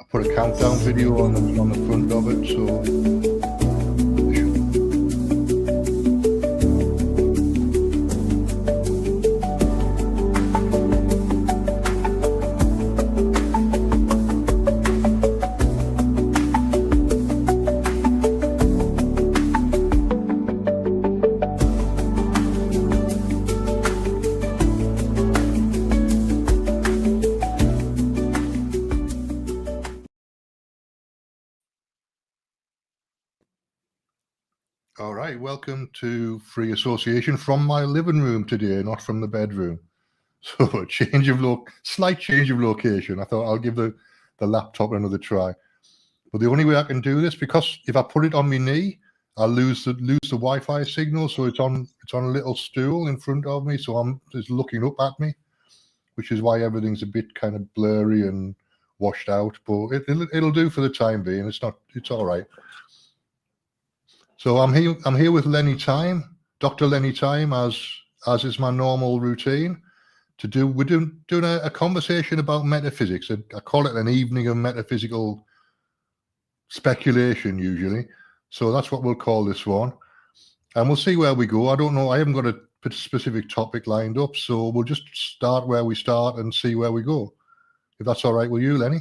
put a countdown video on the front of it, so. All right, welcome to Free Association from my living room today, not from the bedroom. So slight change of location. I thought I'll give the laptop another try. But the only way I can do this, because if I put it on my knee, I'll lose the Wi-Fi signal. So it's on a little stool in front of me, so I'm just looking up at me, which is why everything's a bit kind of blurry and washed out. But it'll do for the time being. It's all right. So I'm here with Lenny Time, Dr. Lenny Time, as is my normal routine. We're doing a conversation about metaphysics. I call it an evening of metaphysical speculation usually. So that's what we'll call this one. And we'll see where we go. I don't know. I haven't got a specific topic lined up. So we'll just start where we start and see where we go. If that's all right with you, Lenny?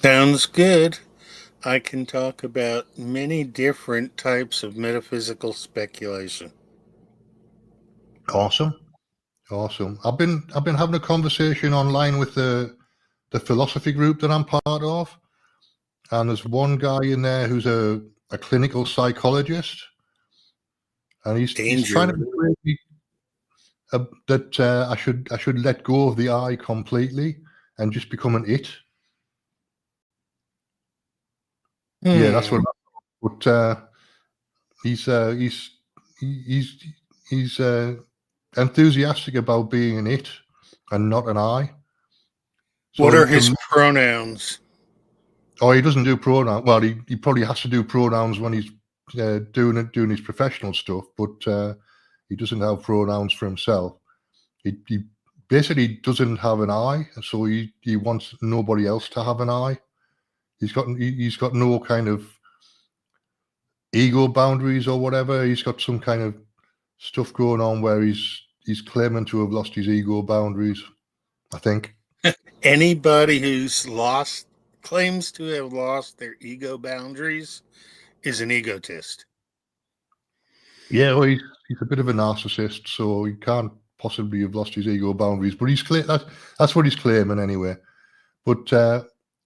Sounds good. I can talk about many different types of metaphysical speculation. Awesome. I've been having a conversation online with the philosophy group that I'm part of, and there's one guy in there who's a clinical psychologist, and he's trying to persuade me that I should let go of the I completely and just become an it. Yeah, that's what. But he's enthusiastic about being an it and not an I. So what are his pronouns? Oh, he doesn't do pronouns. Well, he probably has to do pronouns when he's doing his professional stuff, but he doesn't have pronouns for himself. He basically doesn't have an I, so he wants nobody else to have an I. He's got no kind of ego boundaries or whatever. He's got some kind of stuff going on where he's claiming to have lost his ego boundaries, I think. Anybody who's claims to have lost their ego boundaries is an egotist. Yeah, well, he's a bit of a narcissist, so he can't possibly have lost his ego boundaries. But that's what he's claiming anyway. But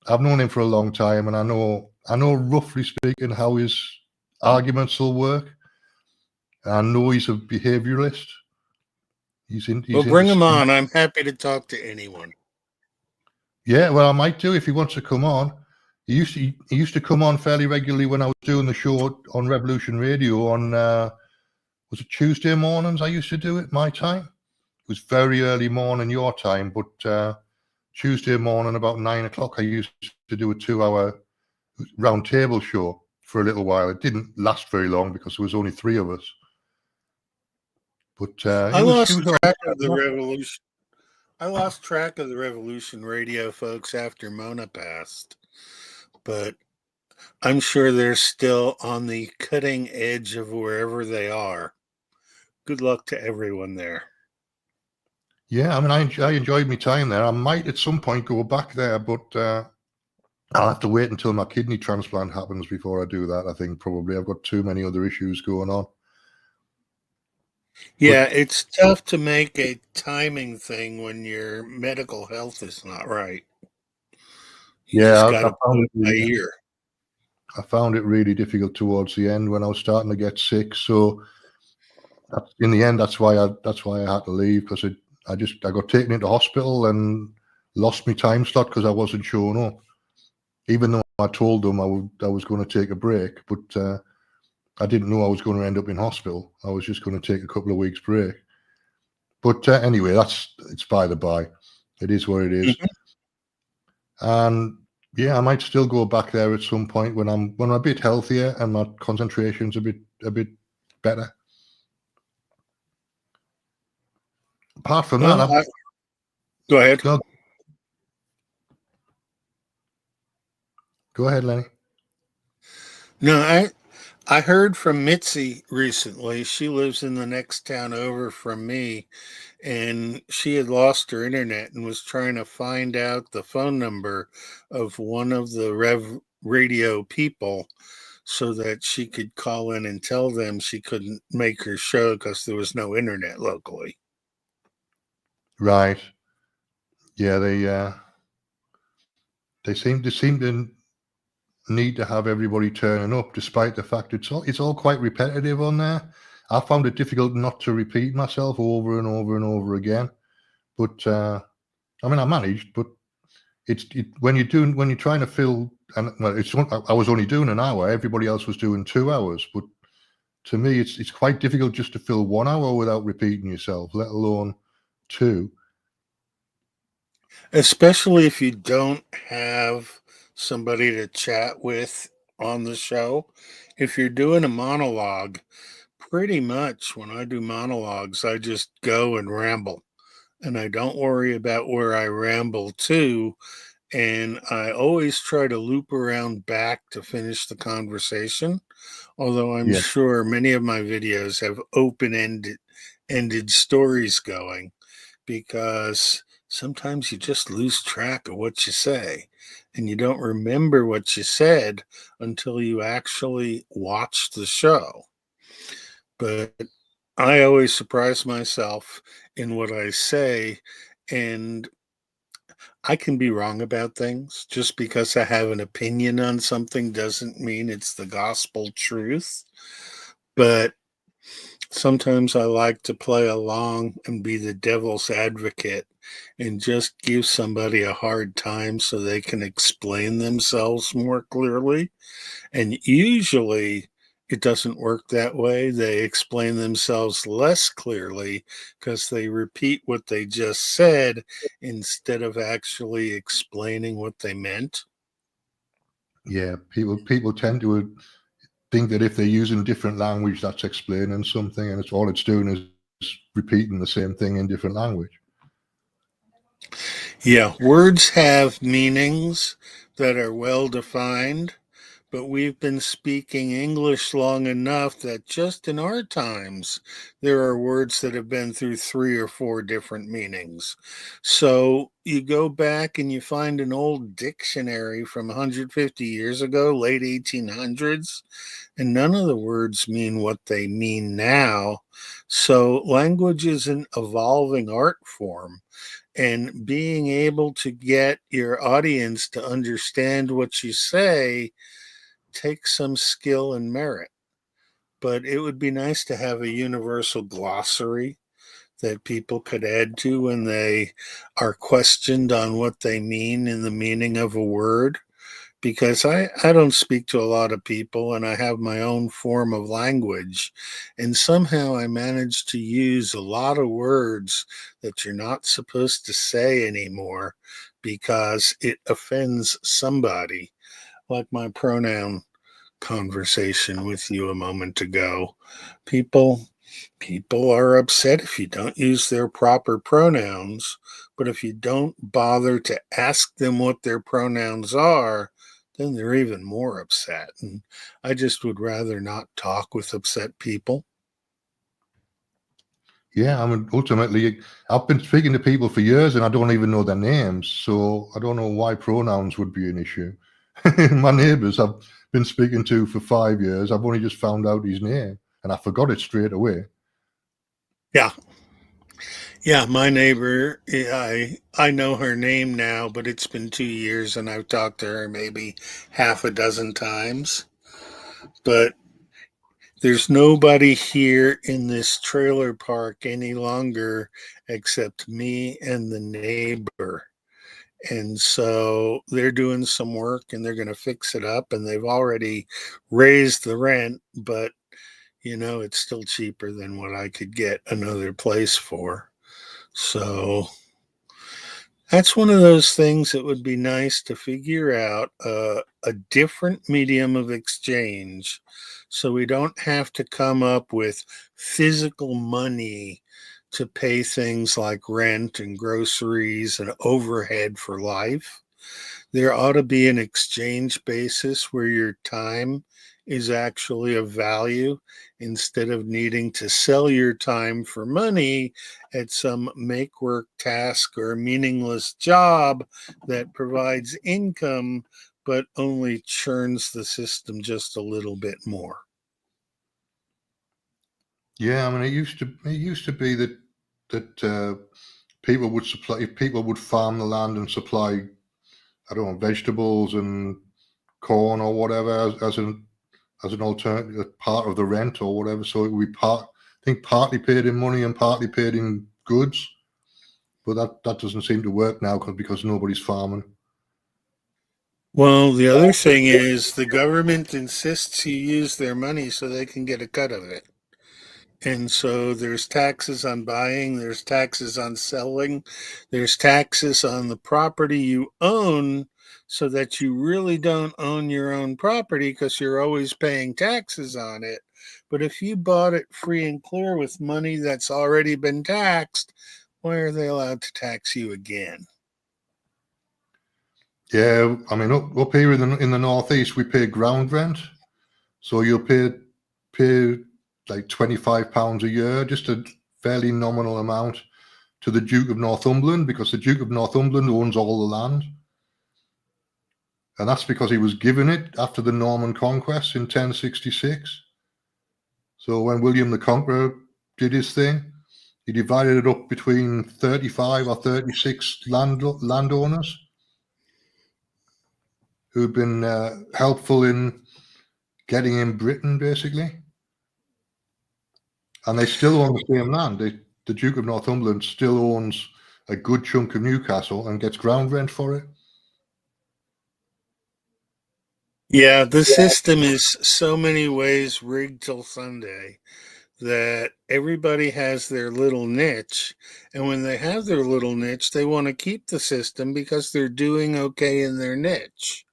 I've known him for a long time, and I know roughly speaking how his arguments will work. I know he's a behavioralist. Well, bring him on. I'm happy to talk to anyone. Yeah, well, I might do if he wants to come on. He used to come on fairly regularly when I was doing the show on Revolution Radio on was it Tuesday mornings? I used to do it my time. It was very early morning your time, but Tuesday morning about 9 o'clock I used to do a 2-hour round table show for a little while. It didn't last very long because there was only 3 of us. But I lost track of the Revolution. I lost track of the Revolution Radio folks after Mona passed, but I'm sure they're still on the cutting edge of wherever they are. Good luck to everyone there. Yeah, I mean, I enjoyed my time there. I might at some point go back there, but I'll have to wait until my kidney transplant happens before I do that. I think probably I've got too many other issues going on. Yeah, it's tough to make a timing thing when your medical health is not right. You just got to put it by ear. I found it really difficult towards the end when I was starting to get sick. So in the end, that's why I had to leave, because I got taken into hospital and lost my time slot because I wasn't showing up. Even though I told them I was going to take a break, but I didn't know I was going to end up in hospital. I was just going to take a couple of weeks break. But anyway, it's by the by. It is what it is. And yeah, I might still go back there at some point when I'm a bit healthier and my concentration's a bit better. Apart from that, go ahead. Go ahead, Lenny. No, I heard from Mitzi recently. She lives in the next town over from me, and she had lost her internet and was trying to find out the phone number of one of the radio people so that she could call in and tell them she couldn't make her show because there was no internet locally. Right. Yeah, they seem to need to have everybody turning up, despite the fact it's all quite repetitive on there. I found it difficult not to repeat myself over and over and over again. But I mean, I managed. But when you're trying to fill, and well, I was only doing an hour. Everybody else was doing 2 hours. But to me, it's quite difficult just to fill 1 hour without repeating yourself, let alone 2. Especially if you don't have somebody to chat with on the show. If you're doing a monologue, pretty much when I do monologues, I just go and ramble. And I don't worry about where I ramble to. And I always try to loop around back to finish the conversation. Although I'm Yeah. sure many of my videos have open-ended stories going, because sometimes you just lose track of what you say and you don't remember what you said until you actually watch the show. But I always surprise myself in what I say, and I can be wrong about things. Just because I have an opinion on something doesn't mean it's the gospel truth. But sometimes I like to play along and be the devil's advocate and just give somebody a hard time so they can explain themselves more clearly. And usually it doesn't work that way. They explain themselves less clearly because they repeat what they just said instead of actually explaining what they meant. Yeah, people tend to think that if they're using a different language, that's explaining something, and it's doing is repeating the same thing in different language. Yeah, words have meanings that are well defined, but we've been speaking English long enough that just in our times, there are words that have been through 3 or 4 different meanings. So you go back and you find an old dictionary from 150 years ago, late 1800s, and none of the words mean what they mean now. So language is an evolving art form, and being able to get your audience to understand what you say takes some skill and merit. But it would be nice to have a universal glossary that people could add to when they are questioned on what they mean in the meaning of a word. Because I don't speak to a lot of people and I have my own form of language. And somehow I manage to use a lot of words that you're not supposed to say anymore because it offends somebody, like my pronoun conversation with you a moment ago. People people are upset if you don't use their proper pronouns, but if you don't bother to ask them what their pronouns are, then they're even more upset. And I just would rather not talk with upset people. Yeah, I mean, ultimately, I've been speaking to people for years and I don't even know their names, so I don't know why pronouns would be an issue. My neighbours I've been speaking to for 5 years, I've only just found out his name and I forgot it straight away. Yeah. Yeah, my neighbor, I know her name now, but it's been 2 years and I've talked to her maybe half a dozen times. But there's nobody here in this trailer park any longer except me and the neighbor. And so they're doing some work and they're going to fix it up. And they've already raised the rent, but it's still cheaper than what I could get another place for. So that's one of those things that would be nice to figure out a different medium of exchange so we don't have to come up with physical money to pay things like rent and groceries and overhead for life. There ought to be an exchange basis where your time is actually of value instead of needing to sell your time for money at some make work task or meaningless job that provides income but only churns the system just a little bit more. Yeah, I mean, it used to be that people would farm the land and supply, I don't know, vegetables and corn or whatever as an alternative part of the rent or whatever. So it would be partly paid in money and partly paid in goods. But that doesn't seem to work now because nobody's farming. Well, the other thing is the government insists you use their money so they can get a cut of it. And so there's taxes on buying, there's taxes on selling, there's taxes on the property you own, so that you really don't own your own property because you're always paying taxes on it. But if you bought it free and clear with money that's already been taxed, why are they allowed to tax you again? Yeah, I mean, up here in the northeast, we pay ground rent, so you'll pay like £25 a year, just a fairly nominal amount, to the Duke of Northumberland, because the Duke of Northumberland owns all the land, and that's because he was given it after the Norman conquest in 1066. So when William the Conqueror did his thing, he divided it up between 35 or 36 landowners who'd been helpful in getting in Britain, basically. And they still own the same land. The Duke of Northumberland still owns a good chunk of Newcastle and gets ground rent for it. Yeah, the system is so many ways rigged till Sunday that everybody has their little niche. And when they have their little niche, they want to keep the system because they're doing okay in their niche.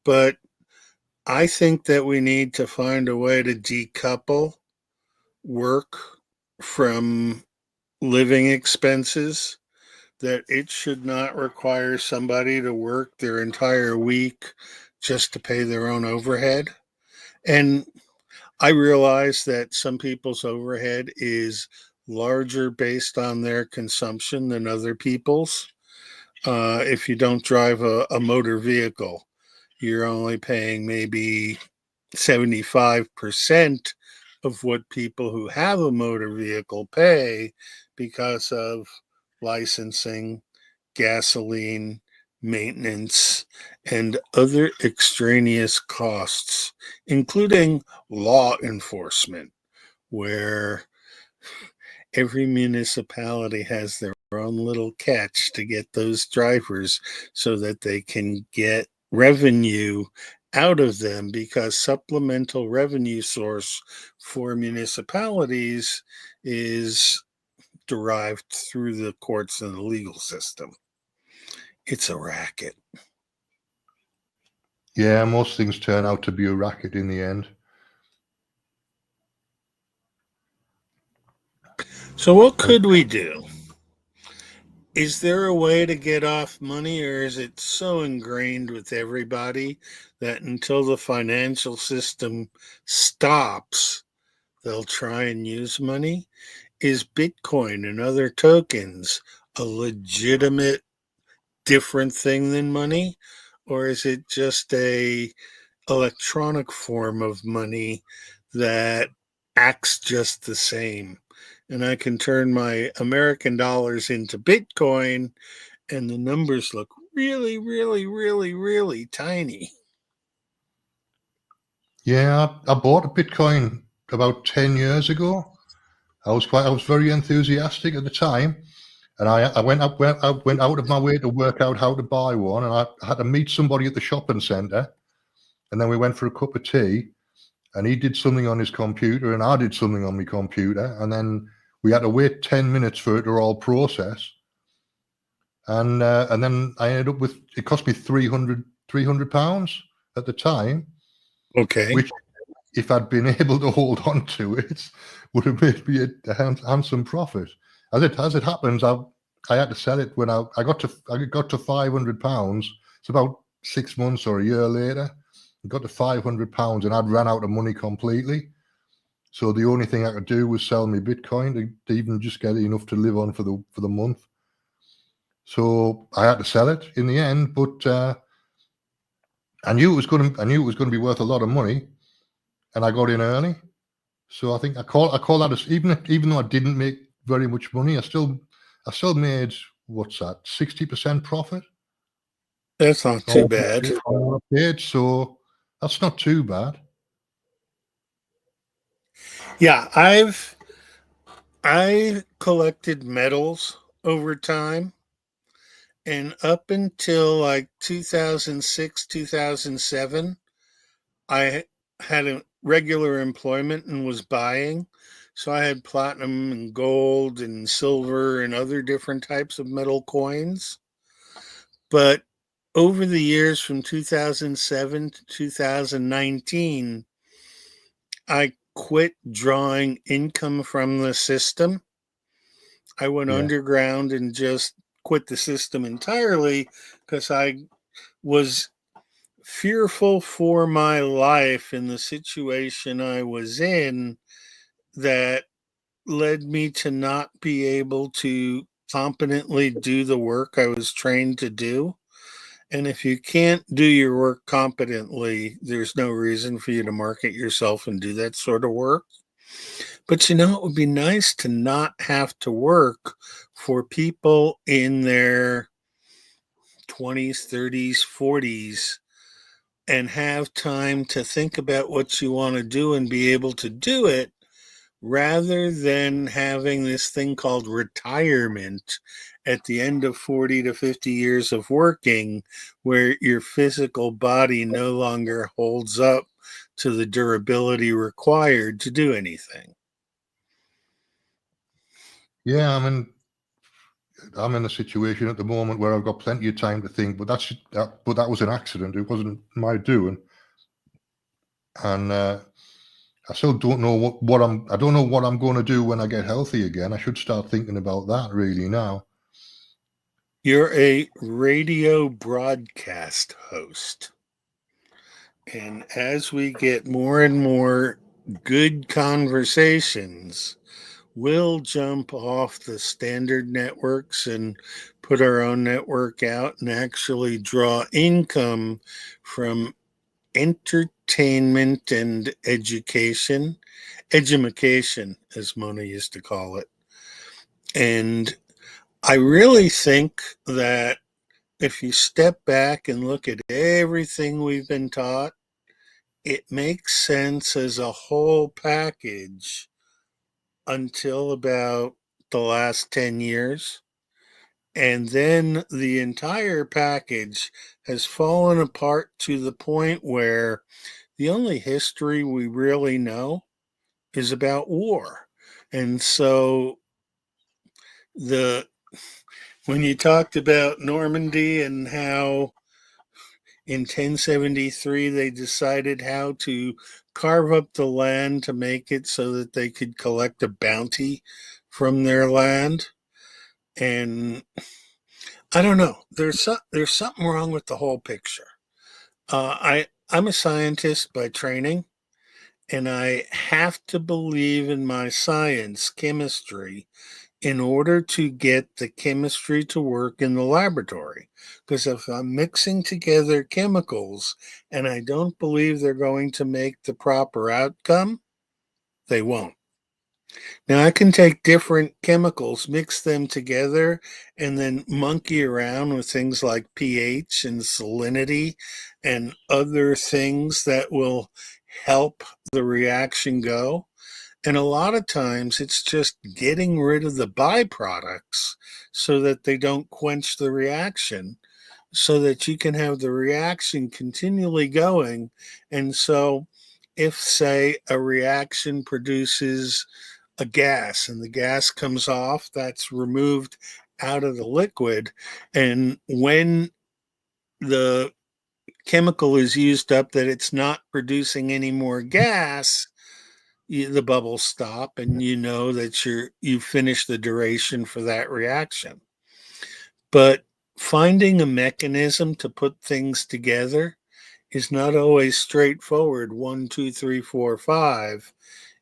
But I think that we need to find a way to decouple work from living expenses, that it should not require somebody to work their entire week just to pay their own overhead. And I realize that some people's overhead is larger based on their consumption than other people's. If you don't drive a motor vehicle, you're only paying maybe 75% of what people who have a motor vehicle pay because of licensing, gasoline, maintenance, and other extraneous costs, including law enforcement, where every municipality has their own little catch to get those drivers so that they can get revenue out of them, because supplemental revenue source for municipalities is derived through the courts and the legal system. It's a racket. Yeah, most things turn out to be a racket in the end. So what could we do? Is there a way to get off money, or is it so ingrained with everybody that until the financial system stops, they'll try and use money? Is Bitcoin and other tokens a legitimate different thing than money, or is it just a electronic form of money that acts just the same? And I can turn my American dollars into Bitcoin and the numbers look really, really, really, really tiny. Yeah, I bought a Bitcoin about 10 years ago. I was very enthusiastic at the time, and I went out of my way to work out how to buy one, and I had to meet somebody at the shopping centre, and then we went for a cup of tea, and he did something on his computer, and I did something on my computer, and then we had to wait 10 minutes for it to all process, and then I ended up with, it cost me £300 at the time, Okay. which, if I'd been able to hold on to it, would have made me a handsome profit. As it happens, I had to sell it when I got to £500, It's about 6 months or a year later, I got to £500 and I'd ran out of money completely. So the only thing I could do was sell me Bitcoin to even just get enough to live on for the month. So I had to sell it in the end, but I knew it was going to be worth a lot of money, and I got in early. So I think I call that even though I didn't make very much money, I still made, what's that, 60% profit. That's not too bad. So that's not too bad. Yeah, I collected metals over time, and up until like 2006, 2007, I had a regular employment and was buying. So I had platinum and gold and silver and other different types of metal coins. But over the years from 2007 to 2019, I quit drawing income from the system. I went underground and just quit the system entirely because I was fearful for my life in the situation I was in that led me to not be able to competently do the work I was trained to do. And if you can't do your work competently, there's no reason for you to market yourself and do that sort of work. But it would be nice to not have to work for people in their 20s, 30s, 40s and have time to think about what you want to do and be able to do it, rather than having this thing called retirement at the end of 40 to 50 years of working, where your physical body no longer holds up to the durability required to do anything. Yeah, I'm in a situation at the moment where I've got plenty of time to think, but that was an accident. It wasn't my doing, and I still don't know I don't know what I'm going to do when I get healthy again. I should start thinking about that really now. You're a radio broadcast host. And as we get more and more good conversations, we'll jump off the standard networks and put our own network out and actually draw income from entertainment and education, edumacation, as Mona used to call it. And I really think that if you step back and look at everything we've been taught, it makes sense as a whole package until about the last 10 years. And then the entire package has fallen apart to the point where the only history we really know is about war. And so when you talked about Normandy and how in 1073 they decided how to carve up the land to make it so that they could collect a bounty from their land, and I don't know, there's something wrong with the whole picture. I'm a scientist by training, and I have to believe in my science, chemistry, in order to get the chemistry to work in the laboratory. Because if I'm mixing together chemicals and I don't believe they're going to make the proper outcome, they won't. Now, I can take different chemicals, mix them together, and then monkey around with things like pH and salinity and other things that will help the reaction go. And a lot of times it's just getting rid of the byproducts so that they don't quench the reaction, so that you can have the reaction continually going. And so, if, say, a reaction produces a gas and the gas comes off, that's removed out of the liquid. And when the chemical is used up, that it's not producing any more gas, the bubbles stop, and you know that you finished the duration for that reaction. But finding a mechanism to put things together is not always straightforward. 1, 2, 3, 4, 5.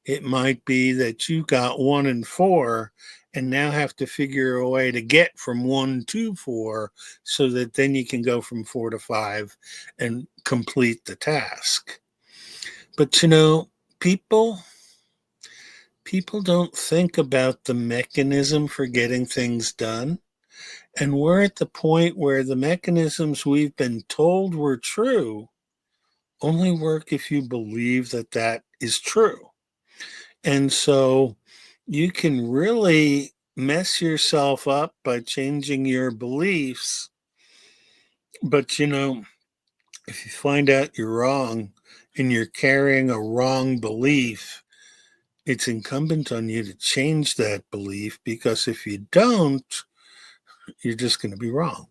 It might be that you got 1 and 4 and now have to figure a way to get from 1 to 4 so that then you can go from 4 to 5 and complete the task. But people don't think about the mechanism for getting things done. And we're at the point where the mechanisms we've been told were true only work if you believe that that is true. And so you can really mess yourself up by changing your beliefs. But if you find out you're wrong and you're carrying a wrong belief, it's incumbent on you to change that belief, because if you don't, you're just going to be wrong.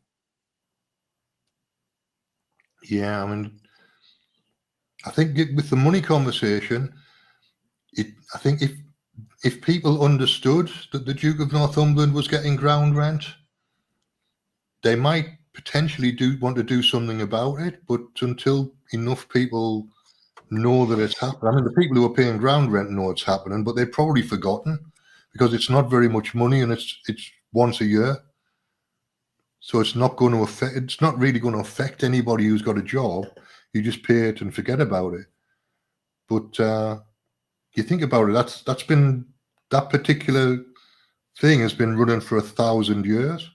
Yeah, I mean, I think with the money conversation, I think if people understood that the Duke of Northumberland was getting ground rent, they might potentially want to do something about it. But until enough people know that it's happening, I mean, the people who are paying ground rent know it's happening, but they've probably forgotten, because it's not very much money and it's once a year. So it's not going to affect. It's not really going to affect anybody who's got a job. You just pay it and forget about it. But you think about it. That's been, that particular thing has been running for 1,000 years.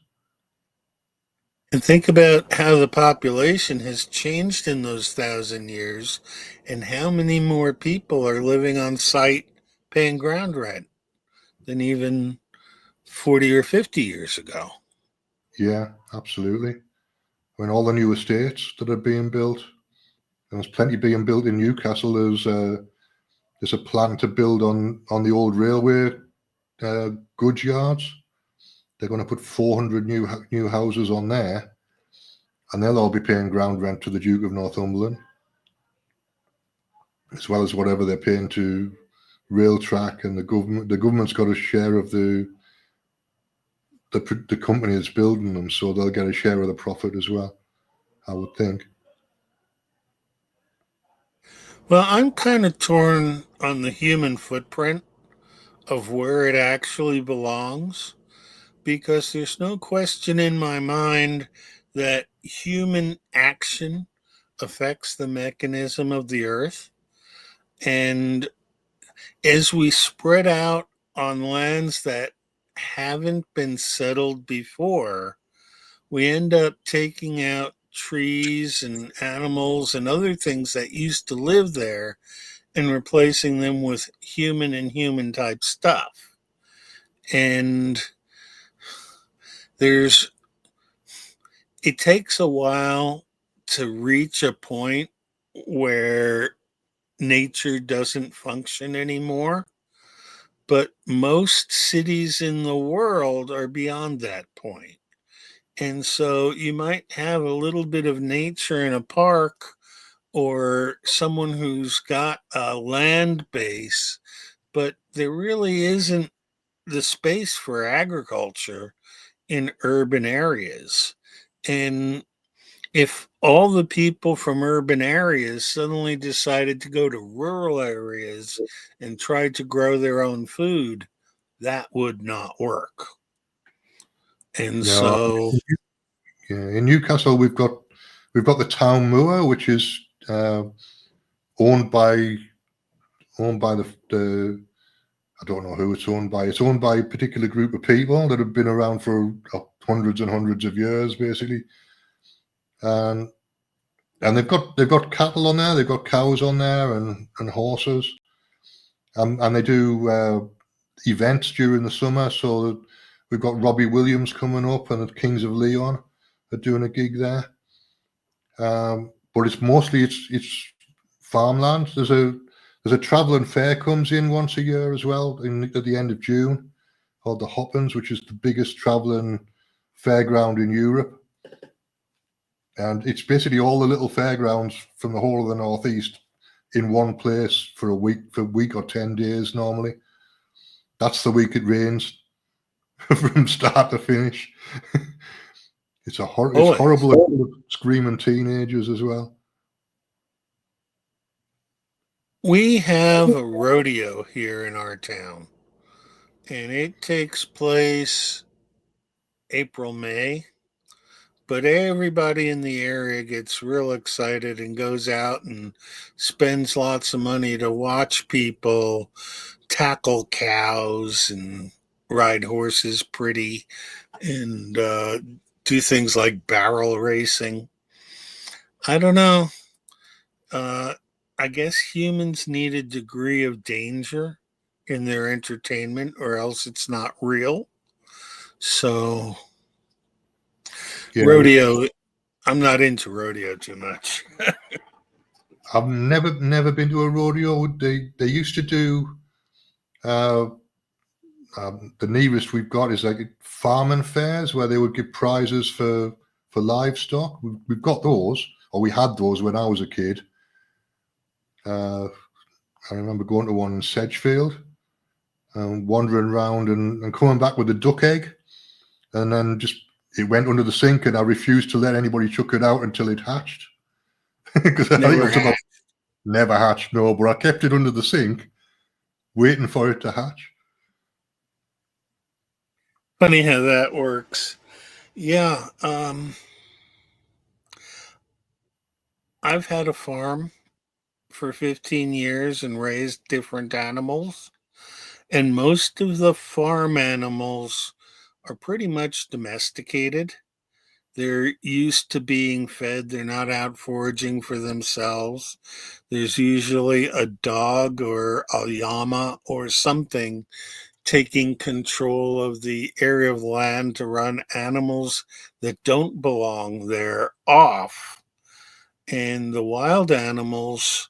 And think about how the population has changed in those 1,000 years, and how many more people are living on site paying ground rent than even 40 or 50 years ago. Yeah, absolutely. When all the new estates that are being built, there's plenty being built in Newcastle. There's a plan to build on the old railway goods yards. They're going to put 400 new houses on there, and they'll all be paying ground rent to the Duke of Northumberland, as well as whatever they're paying to Railtrack and the government. The government's got a share of the company that's building them, so they'll get a share of the profit as well, I would think. Well, I'm kind of torn on the human footprint of where it actually belongs, because there's no question in my mind that human action affects the mechanism of the earth. And as we spread out on lands that haven't been settled before, we end up taking out trees and animals and other things that used to live there and replacing them with human and human type stuff. And it takes a while to reach a point where nature doesn't function anymore. But most cities in the world are beyond that point. And so you might have a little bit of nature in a park, or someone who's got a land base, but there really isn't the space for agriculture in urban areas. And if all the people from urban areas suddenly decided to go to rural areas and try to grow their own food, that would not work. And so, in Newcastle, we've got the town moor, which is owned by the I don't know who it's owned by. It's owned by a particular group of people that have been around for hundreds and hundreds of years, basically. And they've got cattle on there, they've got cows on there, and horses, and they do events during the summer. So we've got Robbie Williams coming up, and the Kings of Leon are doing a gig there. But it's mostly farmland. There's a travelling fair comes in once a year as well, at the end of June, called the Hoppins, which is the biggest travelling fairground in Europe. And it's basically all the little fairgrounds from the whole of the Northeast in one place for a week or 10 days normally. That's the week it rains from start to finish. It's horrible. It's full of screaming teenagers as well. We have a rodeo here in our town, and it takes place April, May. But everybody in the area gets real excited and goes out and spends lots of money to watch people tackle cows and ride horses pretty and do things like barrel racing. I don't know. I guess humans need a degree of danger in their entertainment, or else it's not real. So, Yeah, rodeo, I'm not into rodeo too much. I've never been to a rodeo. They used to do the nearest we've got is like farming fairs where they would give prizes for livestock. We've got those, or we had those when I was a kid. I remember going to one in Sedgefield, wandering around and coming back with a duck egg, and then just it went under the sink, and I refused to let anybody chuck it out until it hatched. Because I think it was about never hatched, no, but I kept it under the sink, waiting for it to hatch. Funny how that works. Yeah, I've had a farm for 15 years and raised different animals, and most of the farm animals are pretty much domesticated. They're used to being fed. They're not out foraging for themselves. There's usually a dog or a llama or something taking control of the area of land to run animals that don't belong there off. And the wild animals,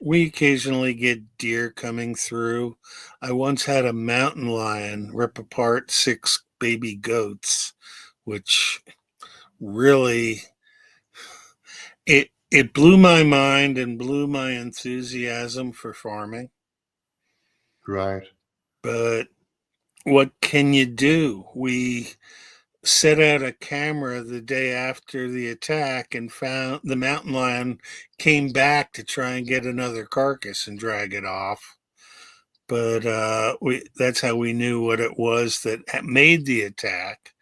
we occasionally get deer coming through. I once had a mountain lion rip apart 6 baby goats, which really it blew my mind and blew my enthusiasm for farming. Right. But what can you do? We set out a camera the day after the attack and found the mountain lion came back to try and get another carcass and drag it off. But that's how we knew what it was that made the attack.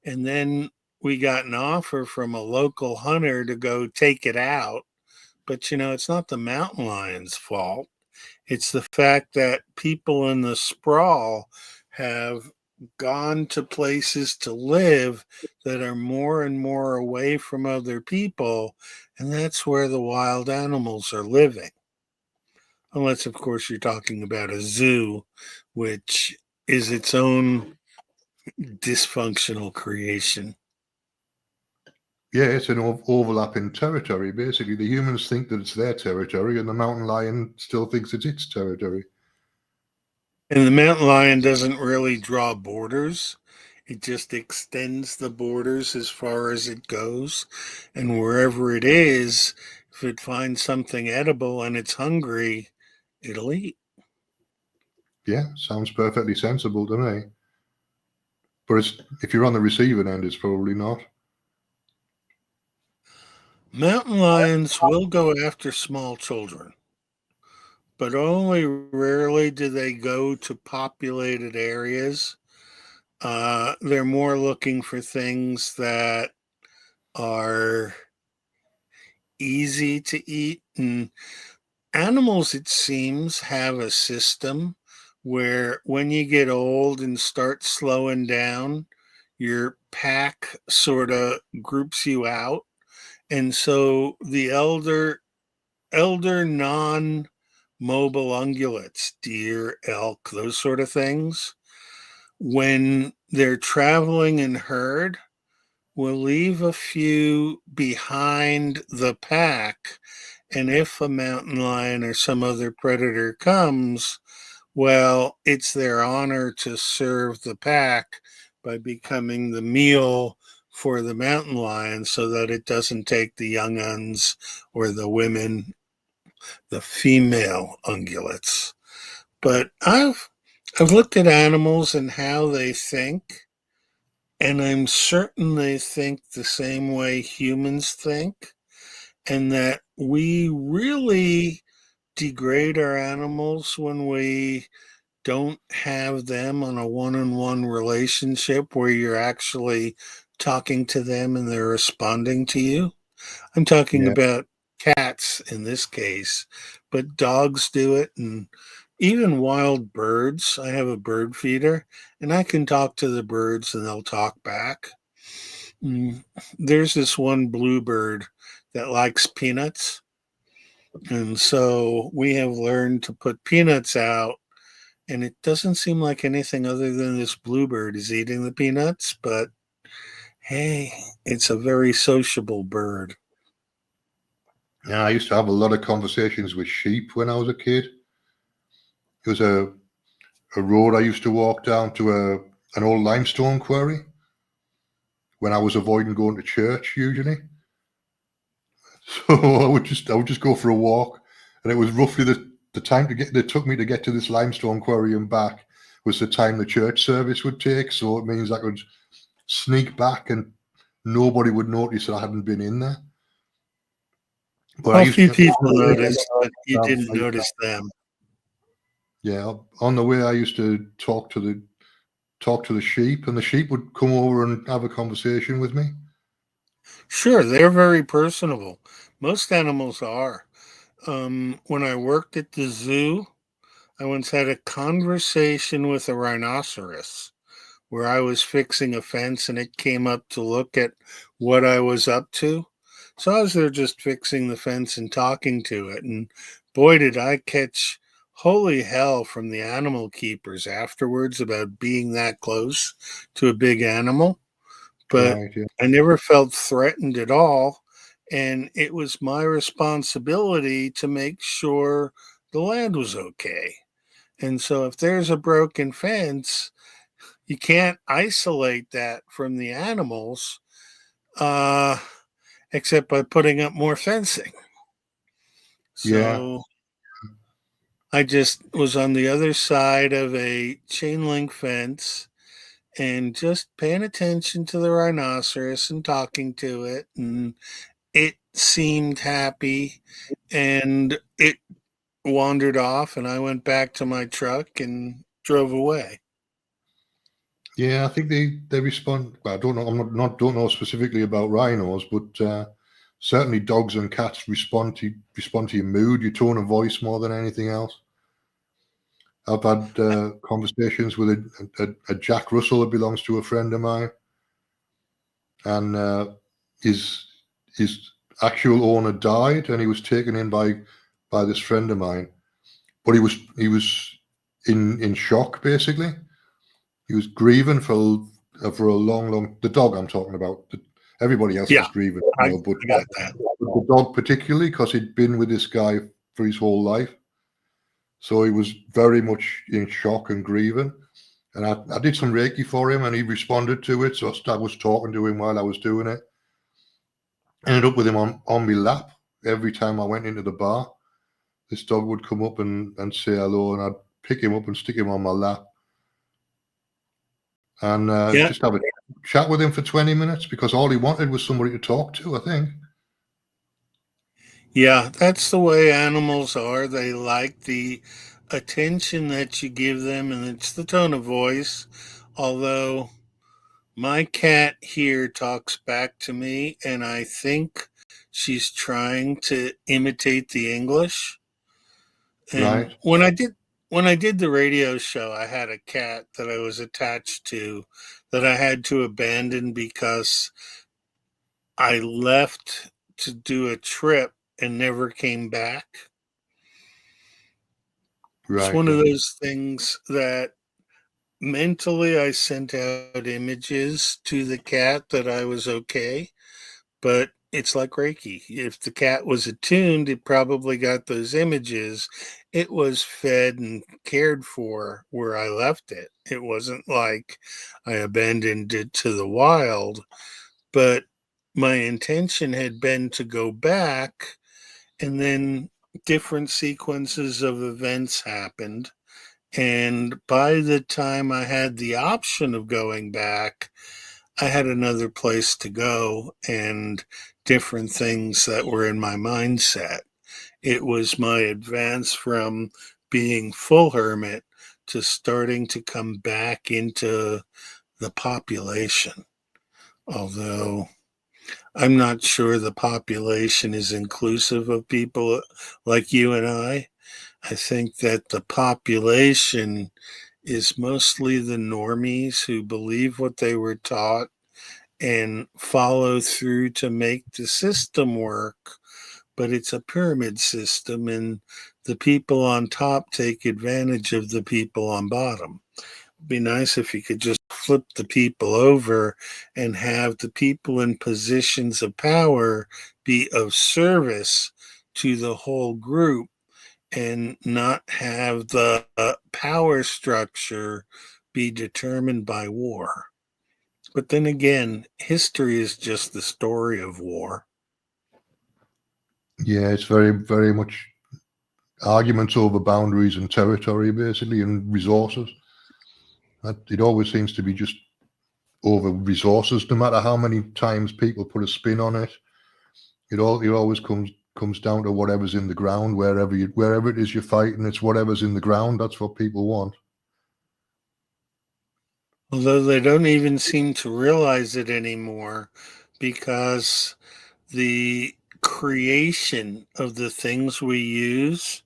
And then we got an offer from a local hunter to go take it out. But, it's not the mountain lion's fault. It's the fact that people in the sprawl have gone to places to live that are more and more away from other people. And that's where the wild animals are living. Unless, of course, you're talking about a zoo, which is its own dysfunctional creation. Yeah, it's an overlapping territory. Basically, the humans think that it's their territory, and the mountain lion still thinks it's its territory. And the mountain lion doesn't really draw borders. It just extends the borders as far as it goes. And wherever it is, if it finds something edible and it's hungry, it'll eat. Yeah, sounds perfectly sensible to me. But if you're on the receiving end, it's probably not. Mountain lions will go after small children, but only rarely do they go to populated areas. They're more looking for things that are easy to eat. And animals, it seems, have a system where when you get old and start slowing down, your pack sort of groups you out. And so the elder non-mobile ungulates, deer, elk, those sort of things, when they're traveling in herd, will leave a few behind the pack. And if a mountain lion or some other predator comes, well, it's their honor to serve the pack by becoming the meal for the mountain lion so that it doesn't take the young uns or the women, the female ungulates. But I've looked at animals and how they think, And I'm certain they think the same way humans think, and that we really degrade our animals when we don't have them on a one-on-one relationship where you're actually talking to them and they're responding to you. I'm talking Yeah. about cats in this case, but dogs do it, and even wild birds. I have a bird feeder, and I can talk to the birds and they'll talk back. There's this one bluebird that likes peanuts, and so we have learned to put peanuts out, and it doesn't seem like anything other than this bluebird is eating the peanuts, but hey, it's a very sociable bird. Yeah, I used to have a lot of conversations with sheep when I was a kid. It was a road I used to walk down to an old limestone quarry when I was avoiding going to church usually. So I would just go for a walk, and it was roughly the time to get that took me to get to this limestone quarry and back was the time the church service would take. So it means I could sneak back and nobody would notice that I hadn't been in there. But I A used few to, people noticed, but you didn't I used to- notice them. yeah, on the way I used to talk to the sheep, and the sheep would come over and have a conversation with me. Sure, they're very personable. Most animals are. When I worked at the zoo, I once had a conversation with a rhinoceros where I was fixing a fence and it came up to look at what I was up to. So I was there just fixing the fence and talking to it. And boy, did I catch holy hell from the animal keepers afterwards about being that close to a big animal. But Right, yeah. I never felt threatened at all. And it was my responsibility to make sure the land was okay. And so if there's a broken fence, you can't isolate that from the animals, uh, except by putting up more fencing. Yeah. So I just was on the other side of a chain link fence and just paying attention to the rhinoceros and talking to it. And it seemed happy and it wandered off, and I went back to my truck and drove away. Yeah, I think they respond. Well, I don't know. Don't know specifically about rhinos, but certainly dogs and cats respond to your mood, your tone of voice more than anything else. I've had conversations with a Jack Russell that belongs to a friend of mine, and his actual owner died, and he was taken in by this friend of mine. But he was in shock basically. He was grieving for a long. The dog I'm talking about. Everybody else Yeah, was grieving, I but got that. the dog particularly because he'd been with this guy for his whole life. So he was very much in shock and grieving. And I did some Reiki for him, and he responded to it. So I was talking to him while I was doing it. Ended up with him on my lap every time I went into the bar. This dog would come up and say hello, and I'd pick him up and stick him on my lap. And Yeah, just have a chat with him for 20 minutes because all he wanted was somebody to talk to, I think. yeah, that's the way animals are. They like the attention that you give them, and it's the tone of voice. Although my cat here talks back to me, and I think she's trying to imitate the English. And Right. when I did the radio show, I had a cat that I was attached to that I had to abandon because I left to do a trip and never came back. It's Right. one of Yeah. those things that mentally I sent out images to the cat that I was okay, but it's like Reiki. If the cat was attuned, it probably got those images. It was fed and cared for where I left it. It wasn't like I abandoned it to the wild, but my intention had been to go back, and then different sequences of events happened. And by the time I had the option of going back, I had another place to go and different things that were in my mindset. It was my advance from being full hermit to starting to come back into the population. Although I'm not sure the population is inclusive of people like you and I think that the population is mostly the normies who believe what they were taught and follow through to make the system work. But it's a pyramid system, and the people on top take advantage of the people on bottom. It'd be nice if you could just flip the people over and have the people in positions of power be of service to the whole group and not have the power structure be determined by war. But then again, history is just the story of war. Yeah, it's very, very much arguments over boundaries and territory, basically, and resources. It always seems to be just over resources, no matter how many times people put a spin on it. It always comes down to whatever's in the ground, wherever it is you're fighting. It's whatever's in the ground. That's what people want. Although they don't even seem to realize it anymore, because the creation of the things we use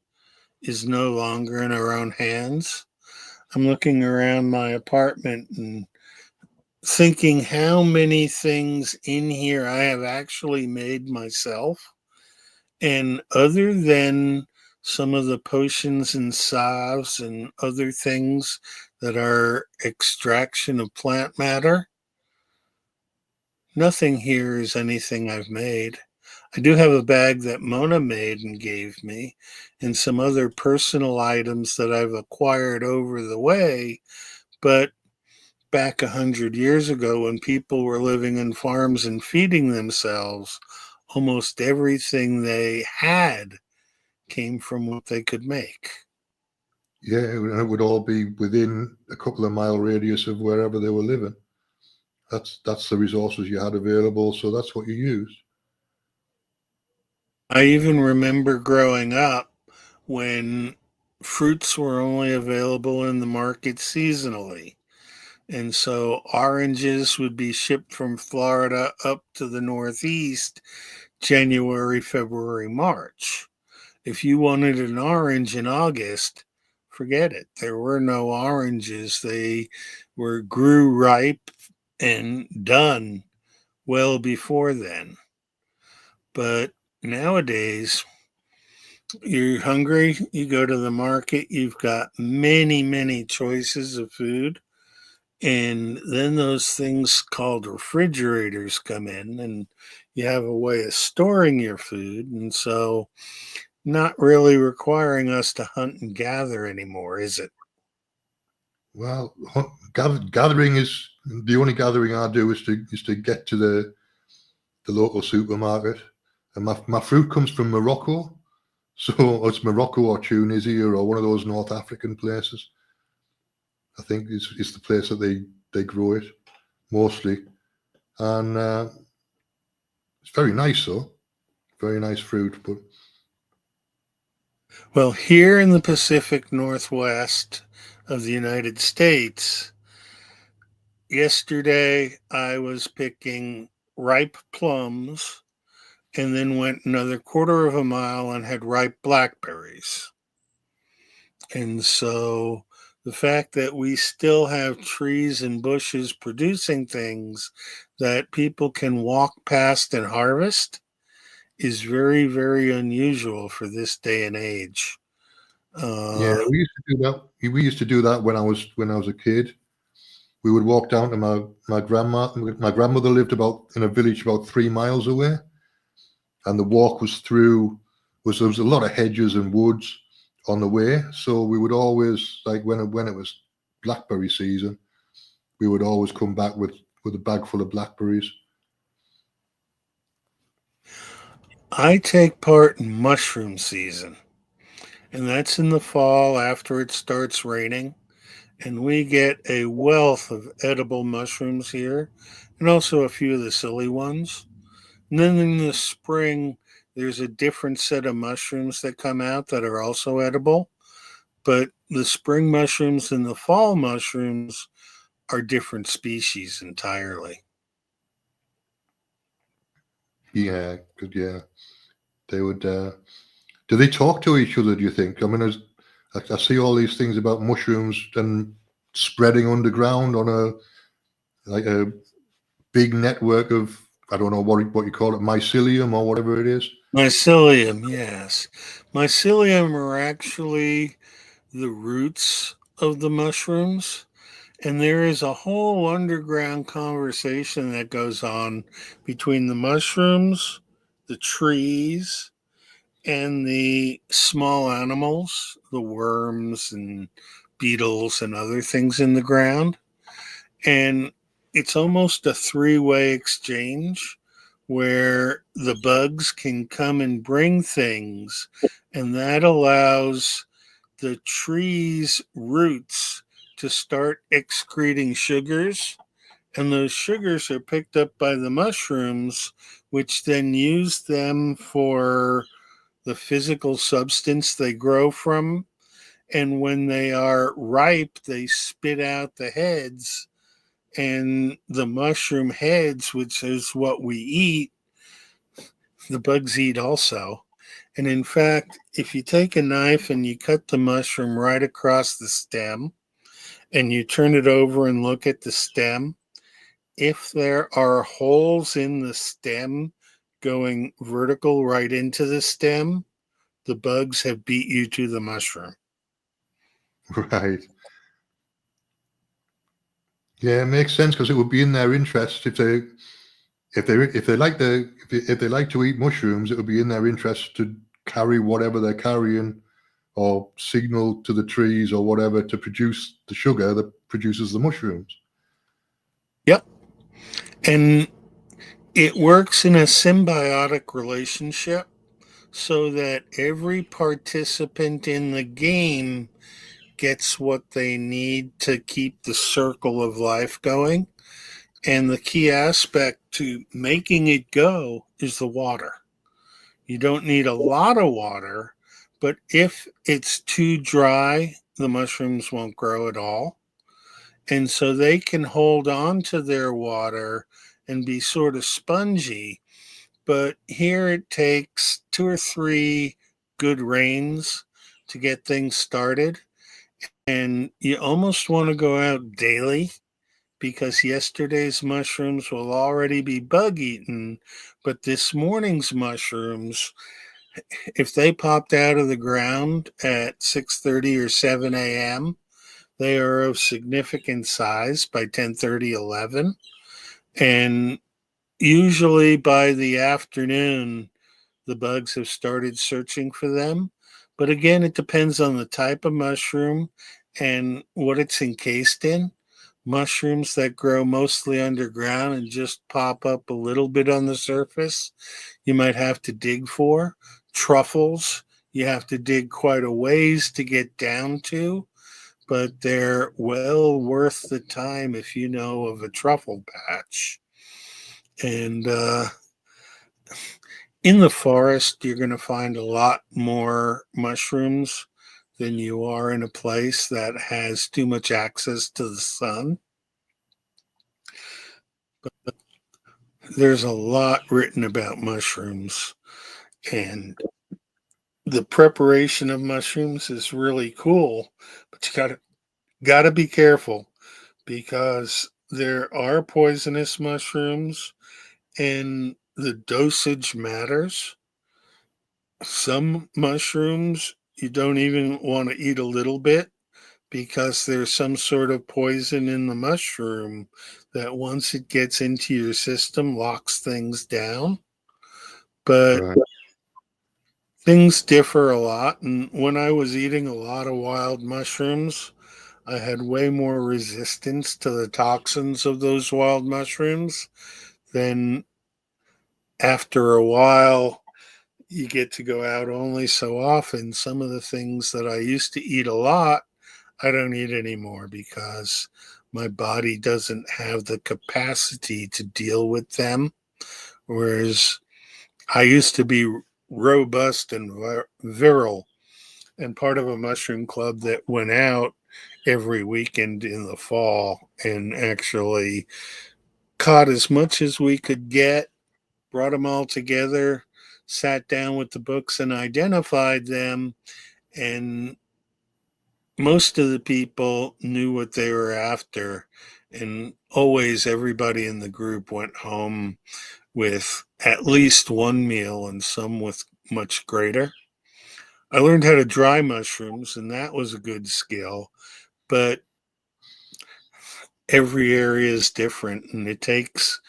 is no longer in our own hands. I'm looking around my apartment and thinking how many things in here I have actually made myself. And other than some of the potions and salves and other things that are extraction of plant matter, nothing here is anything I've made. I do have a bag that Mona made and gave me, and some other personal items that I've acquired over the way, but back 100 years ago when people were living in farms and feeding themselves, almost everything they had came from what they could make. Yeah, and it would all be within a couple of mile radius of wherever they were living. That's the resources you had available, so that's what you used. I even remember growing up when fruits were only available in the market seasonally. And so oranges would be shipped from Florida up to the Northeast January, February, March. If you wanted an orange in August, forget it. There were no oranges. They grew ripe and done well before then. But nowadays, you're hungry, you go to the market, you've got many, many choices of food. And then those things called refrigerators come in, and you have a way of storing your food. And so, not really requiring us to hunt and gather anymore, is it? Well, gathering is the only gathering I do is to get to the local supermarket, and my fruit comes from Morocco, so it's Morocco or Tunisia or one of those North African places. I think it's the place that they grow it mostly, and it's very nice though, very nice fruit. But Well, here in the Pacific Northwest of the United States, yesterday I was picking ripe plums and then went another quarter of a mile and had ripe blackberries. And so the fact that we still have trees and bushes producing things that people can walk past and harvest is very, very unusual for this day and age. yeah, we used to do that. We used to do that when I was a kid. We would walk down to my grandma. My grandmother lived in a village about 3 miles away, and the walk there was a lot of hedges and woods on the way. So we would always, like when it was blackberry season, we would always come back with a bag full of blackberries. I take part in mushroom season, and that's in the fall after it starts raining. and we get a wealth of edible mushrooms here, and also a few of the silly ones. And then in the spring, there's a different set of mushrooms that come out that are also edible. But the spring mushrooms and the fall mushrooms are different species entirely. Yeah, good. Yeah, they would. Do they talk to each other? Do you think? I mean, I see all these things about mushrooms and spreading underground on a big network of, I don't know what you call it, mycelium or whatever it is. Mycelium, yes. Mycelium are actually the roots of the mushrooms. And there is a whole underground conversation that goes on between the mushrooms, the trees, and the small animals, the worms and beetles and other things in the ground. And it's almost a three-way exchange where the bugs can come and bring things, and that allows the tree's roots to start excreting sugars, and those sugars are picked up by the mushrooms, which then use them for the physical substance they grow from. And when they are ripe, they spit out the heads, and the mushroom heads, which is what we eat, the bugs eat also. And in fact, if you take a knife and you cut the mushroom right across the stem and you turn it over and look at the stem, if there are holes in the stem going vertical right into the stem, the bugs have beat you to the mushroom. Right. Yeah, it makes sense because it would be in their interest if they like to eat mushrooms, it would be in their interest to carry whatever they're carrying or signal to the trees or whatever to produce the sugar that produces the mushrooms. Yep. And it works in a symbiotic relationship so that every participant in the game gets what they need to keep the circle of life going. And the key aspect to making it go is the water. You don't need a lot of water, but if it's too dry, the mushrooms won't grow at all. And so they can hold on to their water and be sort of spongy. But here it takes 2 or 3 good rains to get things started. And you almost want to go out daily because yesterday's mushrooms will already be bug eaten. But this morning's mushrooms, if they popped out of the ground at 6:30 or 7 a.m., they are of significant size by 10:30, 11. And usually by the afternoon, the bugs have started searching for them. But again, it depends on the type of mushroom and what it's encased in. Mushrooms that grow mostly underground and just pop up a little bit on the surface, you might have to dig for. Truffles, you have to dig quite a ways to get down to, but they're well worth the time if you know of a truffle patch. And in the forest, you're going to find a lot more mushrooms than you are in a place that has too much access to the sun. But there's a lot written about mushrooms, and the preparation of mushrooms is really cool, but you gotta be careful because there are poisonous mushrooms and the dosage matters. Some mushrooms you don't even want to eat a little bit because there's some sort of poison in the mushroom that once it gets into your system locks things down. But Right. things differ a lot. And when I was eating a lot of wild mushrooms, I had way more resistance to the toxins of those wild mushrooms. Then after a while, you get to go out only so often. Some of the things that I used to eat a lot, I don't eat anymore because my body doesn't have the capacity to deal with them. Whereas I used to be robust and virile and part of a mushroom club that went out every weekend in the fall and actually caught as much as we could get, brought them all together, sat down with the books and identified them. And most of the people knew what they were after. And always everybody in the group went home with at least one meal and some with much greater. I learned how to dry mushrooms, and that was a good skill, but every area is different, and it takes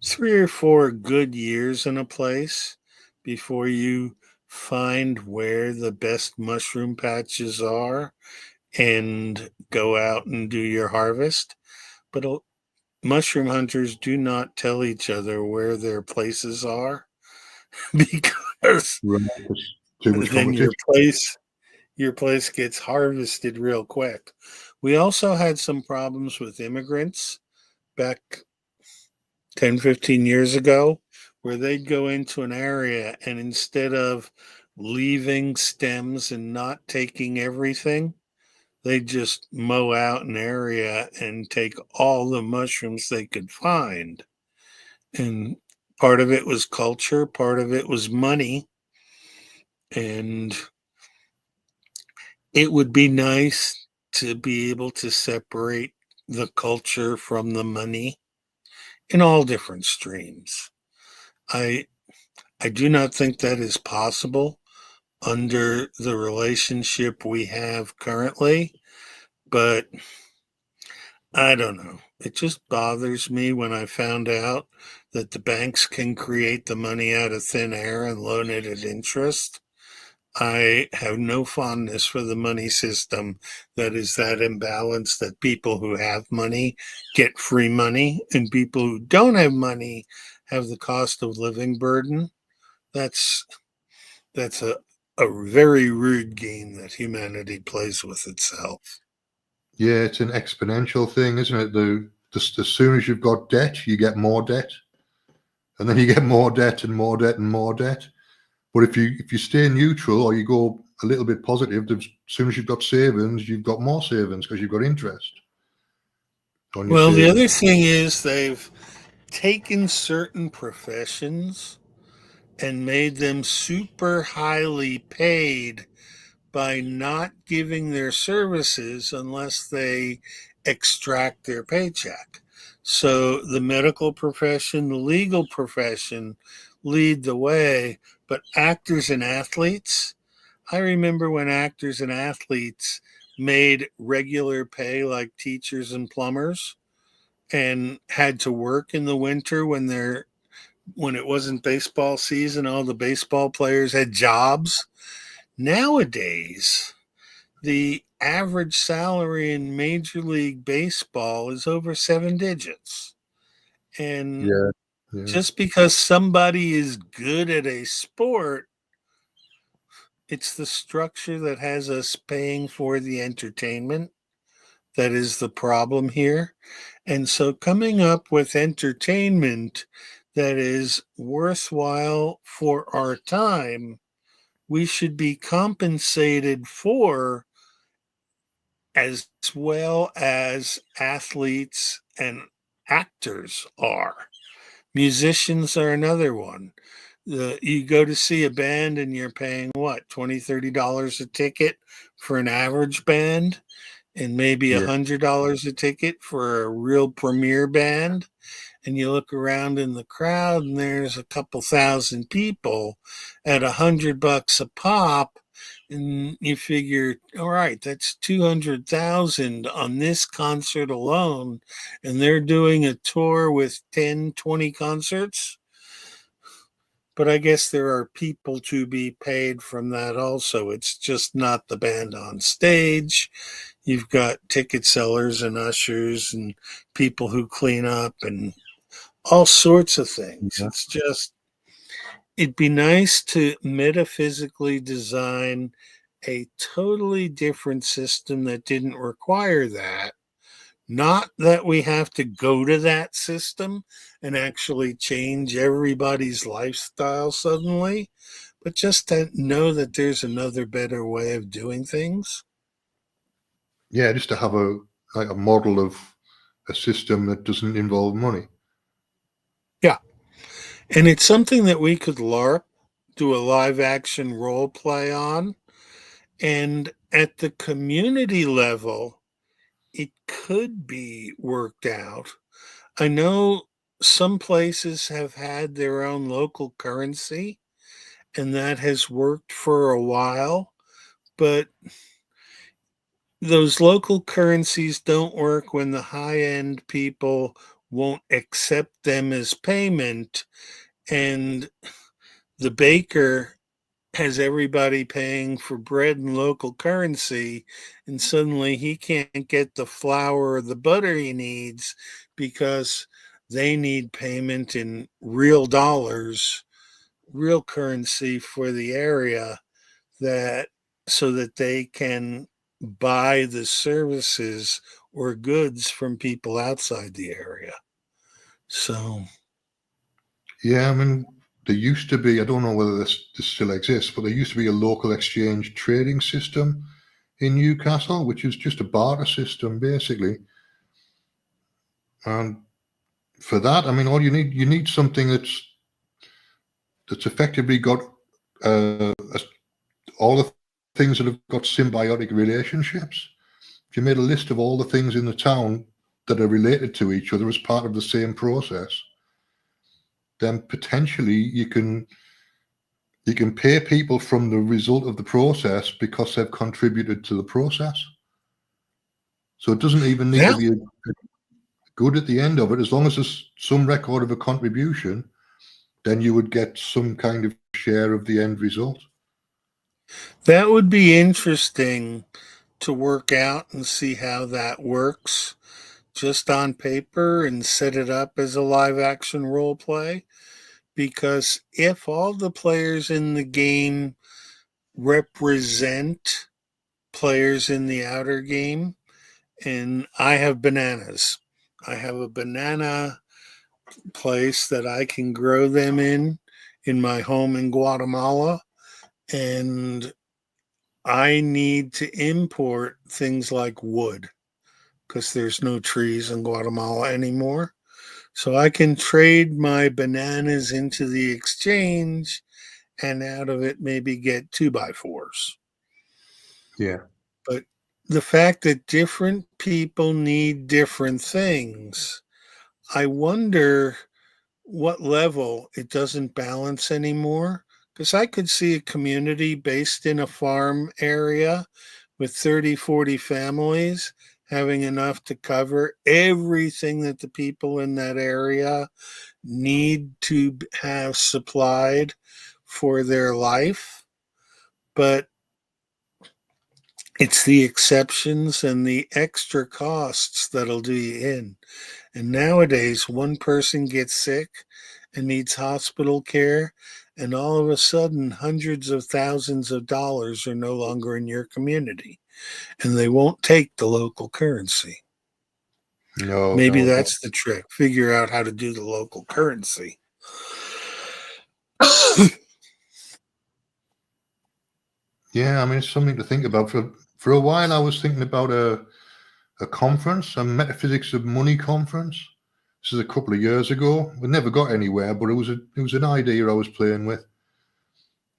3 or 4 good years in a place before you find where the best mushroom patches are and go out and do your harvest. But mushroom hunters do not tell each other where their places are because Right. There's too much then competition. your place gets harvested real quick. We also had some problems with immigrants back 10, 15 years ago where they'd go into an area and instead of leaving stems and not taking everything, they'd just mow out an area and take all the mushrooms they could find. And part of it was culture, part of it was money. And it would be nice to be able to separate the culture from the money in all different streams. I I do not think that is possible under the relationship we have currently, but I don't know. It just bothers me when I found out that the banks can create the money out of thin air and loan it at interest. I have no fondness for the money system that is that imbalance that people who have money get free money and people who don't have money have the cost of living burden. That's that's a very rude game that humanity plays with itself. Yeah, it's an exponential thing, isn't it? Just as soon as you've got debt, you get more debt, and then you get more debt and more debt and more debt. But if you stay neutral or you go a little bit positive, as soon as you've got savings, you've got more savings because you've got interest on your Well, the savings. other thing is they've taken certain professions and made them super highly paid by not giving their services unless they extract their paycheck. So the medical profession, the legal profession lead the way, but actors and athletes, I remember when actors and athletes made regular pay like teachers and plumbers and had to work in the winter when it wasn't baseball season, all the baseball players had jobs. Nowadays, the average salary in Major League Baseball is over 7 digits. And Yeah, yeah, just because somebody is good at a sport, it's the structure that has us paying for the entertainment that is the problem here. And so coming up with entertainment that is worthwhile for our time, we should be compensated for as well as athletes and actors are. Musicians are another one. You go to see a band and you're paying what, $20, $30 a ticket for an average band, and maybe yeah. $100 a ticket for a real premier band. And you look around in the crowd and there's a couple thousand people at $100 a pop, and you figure, all right, that's 200,000 on this concert alone, and they're doing a tour with 10, 20 concerts. But I guess there are people to be paid from that also. It's just not the band on stage. You've got ticket sellers and ushers and people who clean up and all sorts of things. Yeah. It's just, it'd be nice to metaphysically design a totally different system that didn't require that. Not that we have to go to that system and actually change everybody's lifestyle suddenly, but just to know that there's another better way of doing things. Yeah, just to have a model of a system that doesn't involve money. Yeah. And it's something that we could LARP, do a live action role play on. And at the community level, it could be worked out. I know some places have had their own local currency, and that has worked for a while, but those local currencies don't work when the high end people won't accept them as payment, and the baker has everybody paying for bread in local currency, and suddenly he can't get the flour or the butter he needs because they need payment in real dollars, real currency for the area, that so that they can buy the services or goods from people outside the area. So Yeah, I mean, there used to be, I don't know whether this still exists, but there used to be a local exchange trading system in Newcastle, which is just a barter system, basically. And for that, I mean, you need something that's effectively got all the things that have got symbiotic relationships. If you made a list of all the things in the town that are related to each other as part of the same process, then potentially you can pay people from the result of the process because they've contributed to the process. So it doesn't even need yeah, to be a good at the end of it. As long as there's some record of a contribution, then you would get some kind of share of the end result. that would be interesting to work out and see how that works just on paper and set it up as a live action role play. Because if all the players in the game represent players in the outer game, and I have bananas, I have a banana place that I can grow them in my home in Guatemala, and I need to import things like wood because there's no trees in Guatemala anymore. So I can trade my bananas into the exchange and out of it maybe get 2x4s. Yeah. But the fact that different people need different things, I wonder what level it doesn't balance anymore. Because I could see a community based in a farm area with 30, 40 families having enough to cover everything that the people in that area need to have supplied for their life. But it's the exceptions and the extra costs that'll do you in. And nowadays, one person gets sick and needs hospital care, and all of a sudden, hundreds of thousands of dollars are no longer in your community, and they won't take the local currency. No, Maybe no. that's the trick. Figure out how to do the local currency. Yeah, I mean, it's something to think about. For a while, I was thinking about a conference, a Metaphysics of Money conference. This is a couple of years ago. We never got anywhere, but it was an idea I was playing with.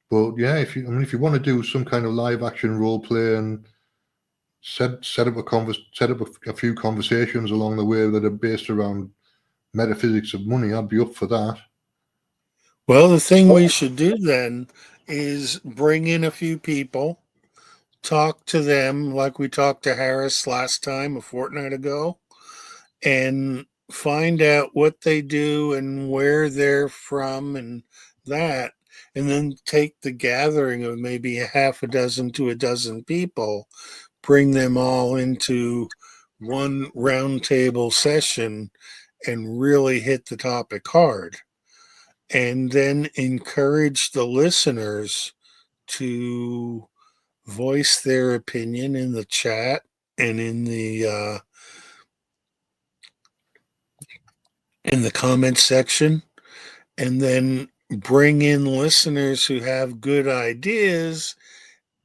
But yeah, if you want to do some kind of live action role play and set up a few conversations along the way that are based around metaphysics of money, I'd be up for that. Well, the thing we should do then is bring in a few people, talk to them like we talked to Harris last time, a fortnight ago, and find out what they do and where they're from and that, and then take the gathering of maybe a half a dozen to a dozen people, bring them all into one roundtable session and really hit the topic hard, and then encourage the listeners to voice their opinion in the chat and in the comment section, and then bring in listeners who have good ideas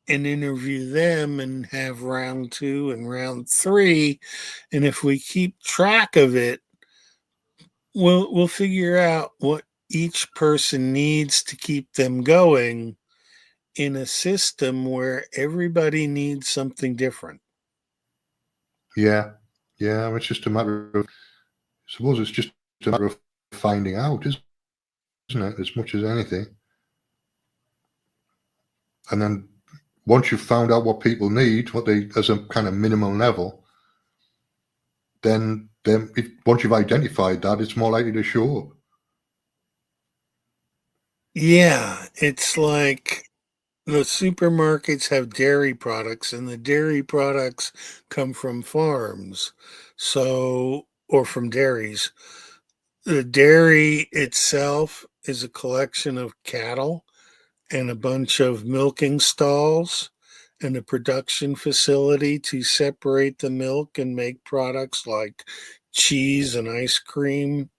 and interview them and have round 2 and round 3. And if we keep track of it, we'll figure out what each person needs to keep them going in a system where everybody needs something different. Yeah. It's just a matter of, I suppose it's just a matter of finding out, isn't it? As much as anything. And then once you've found out what people need, what they, as a kind of minimum level, then once you've identified that, it's more likely to show up. Yeah, it's like the supermarkets have dairy products, and the dairy products come from farms, or from dairies. The dairy itself is a collection of cattle and a bunch of milking stalls and a production facility to separate the milk and make products like cheese and ice cream,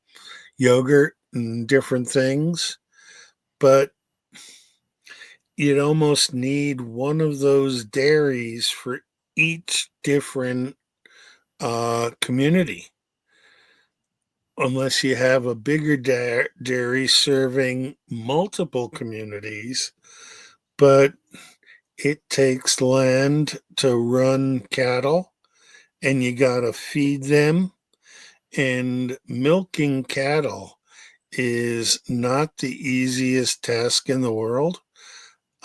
yogurt, and different things. But you'd almost need one of those dairies for each different community, unless you have a bigger dairy serving multiple communities. But it takes land to run cattle, and you got to feed them. And milking cattle is not the easiest task in the world.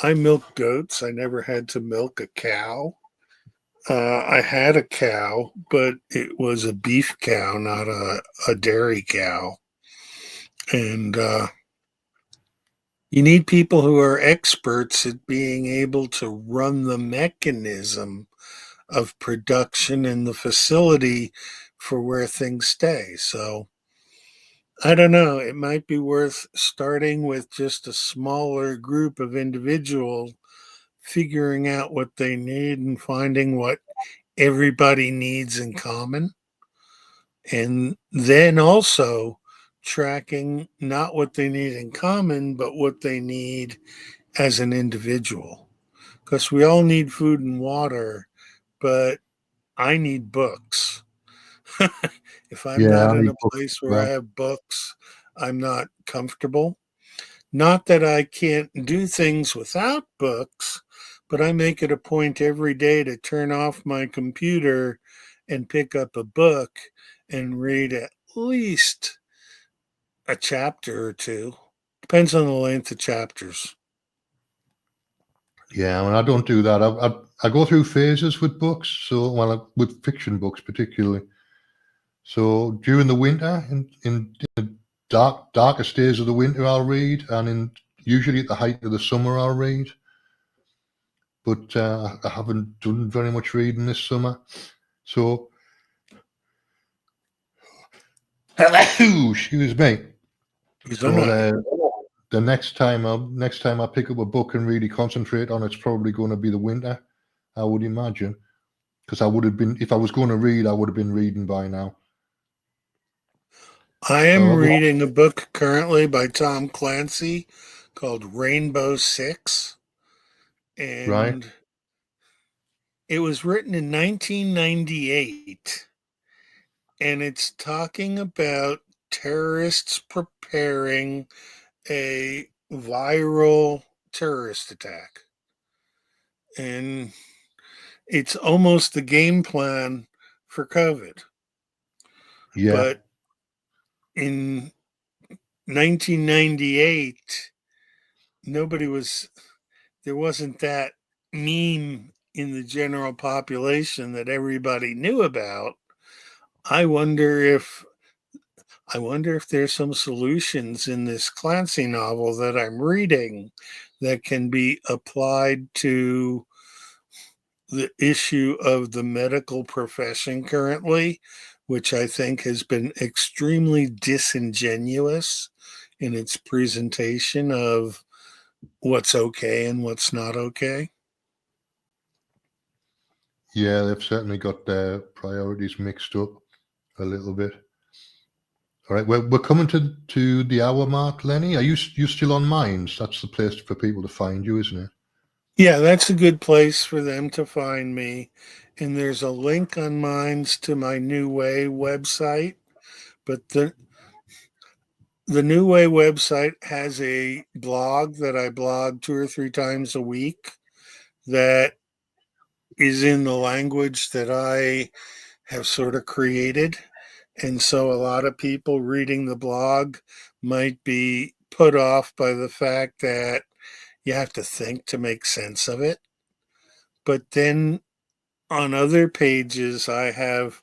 I milk goats. I never had to milk a cow. I had a cow, but it was a beef cow, not a dairy cow. And you need people who are experts at being able to run the mechanism of production in the facility for where things stay. So I don't know. It might be worth starting with just a smaller group of individuals, figuring out what they need and finding what everybody needs in common. And then also tracking not what they need in common, but what they need as an individual. Because we all need food and water, but I need books. If I'm Yeah, not I in need a books place as where I well. have books, I'm not comfortable. Not that I can't do things without books, but I make it a point every day to turn off my computer and pick up a book and read at least a chapter or two. Depends on the length of chapters. Yeah, and I don't do that. I go through phases with books. So, well, with fiction books particularly. So during the winter, in the darkest days of the winter, I'll read, and usually at the height of the summer, I'll read. But I haven't done very much reading this summer. So, excuse me. Because So the next time I pick up a book and really concentrate on it's probably going to be the winter, I would imagine, because I would have been, if I was going to read, I would have been reading by now. I am reading a book currently by Tom Clancy called Rainbow Six. And right? it was written in 1998. And it's talking about terrorists preparing a viral terrorist attack. And it's almost the game plan for COVID. Yeah, But in 1998, there wasn't that meme in the general population that everybody knew about. I wonder if there's some solutions in this Clancy novel that I'm reading that can be applied to the issue of the medical profession currently, which I think has been extremely disingenuous in its presentation of what's okay and what's not okay. Yeah, they've certainly got their priorities mixed up a little bit. All right, we're coming to the hour mark, Lenny. Are you still on Minds? That's the place for people to find you, isn't it? Yeah, that's a good place for them to find me. And there's a link on Minds to my New Way website. But the New Way website has a blog that I blog 2 or 3 times a week that is in the language that I have sort of created. And so a lot of people reading the blog might be put off by the fact that you have to think to make sense of it. But then on other pages, I have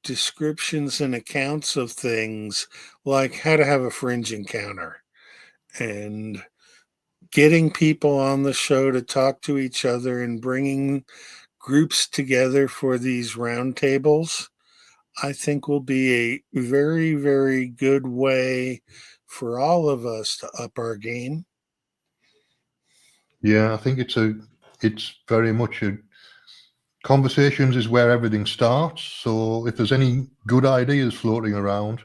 descriptions and accounts of things like how to have a fringe encounter and getting people on the show to talk to each other and bringing groups together for these roundtables. I think will be a very, very good way for all of us to up our game. Yeah, I think it's very much a conversations is where everything starts. So if there's any good ideas floating around,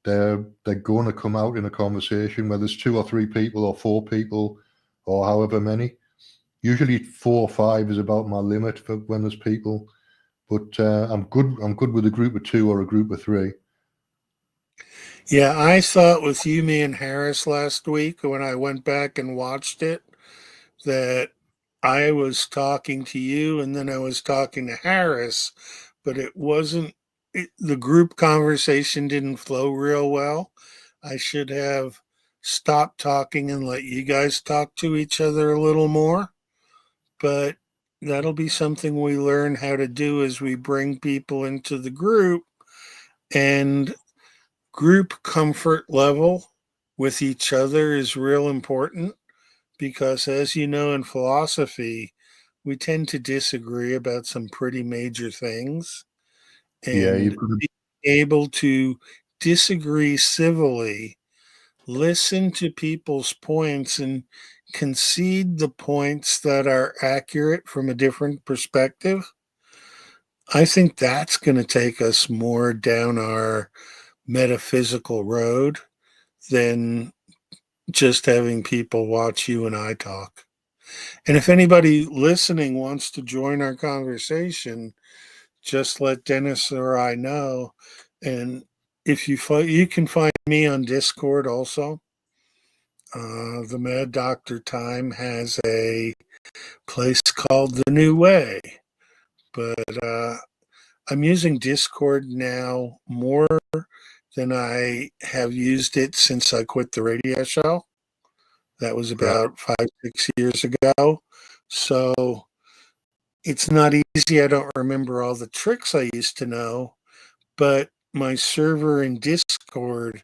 they're going to come out in a conversation, whether it's 2 or 3 people or 4 people or however many. Usually 4 or 5 is about my limit for when there's people, but I'm good with a group of 2 or a group of 3. Yeah, I thought with you, me, and Harris last week when I went back and watched it that I was talking to you and then I was talking to Harris, but it wasn't, the group conversation didn't flow real well. I should have stopped talking and let you guys talk to each other a little more, but that'll be something we learn how to do as we bring people into the group. And group comfort level with each other is real important because, as you know, in philosophy, we tend to disagree about some pretty major things. Yeah, And being able to disagree civilly, listen to people's points, and concede the points that are accurate from a different perspective. I think that's going to take us more down our metaphysical road than just having people watch you and I talk. And if anybody listening wants to join our conversation, just let Dennis or I know. And if you can find me on Discord also. The Mad Doctor Time has a place called The New Way, but I'm using Discord now more than I have used it since I quit the radio show. That was right. about 5, 6 years ago. So it's not easy. I don't remember all the tricks I used to know, but my server in Discord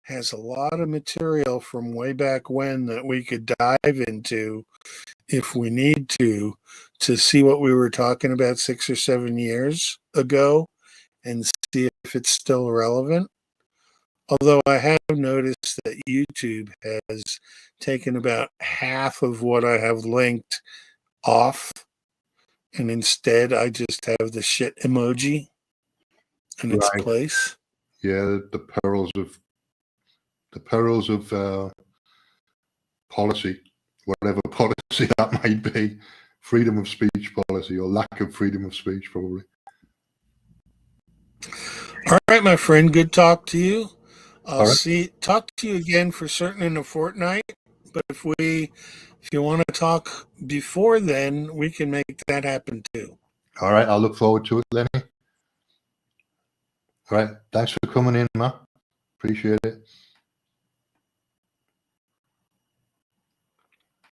has a lot of material from way back when that we could dive into if we need to see what we were talking about 6 or 7 years ago and see if it's still relevant. Although I have noticed that YouTube has taken about half of what I have linked off, and instead I just have the shit emoji in its Right. place. Yeah, the perils of policy, whatever policy that might be, freedom of speech policy or lack of freedom of speech, probably. All right, my friend, good talk to you. I'll All right. talk to you again for certain in a fortnight. But if you want to talk before then, we can make that happen too. All right. I'll look forward to it, Lenny. All right. Thanks for coming in, Matt. Appreciate it.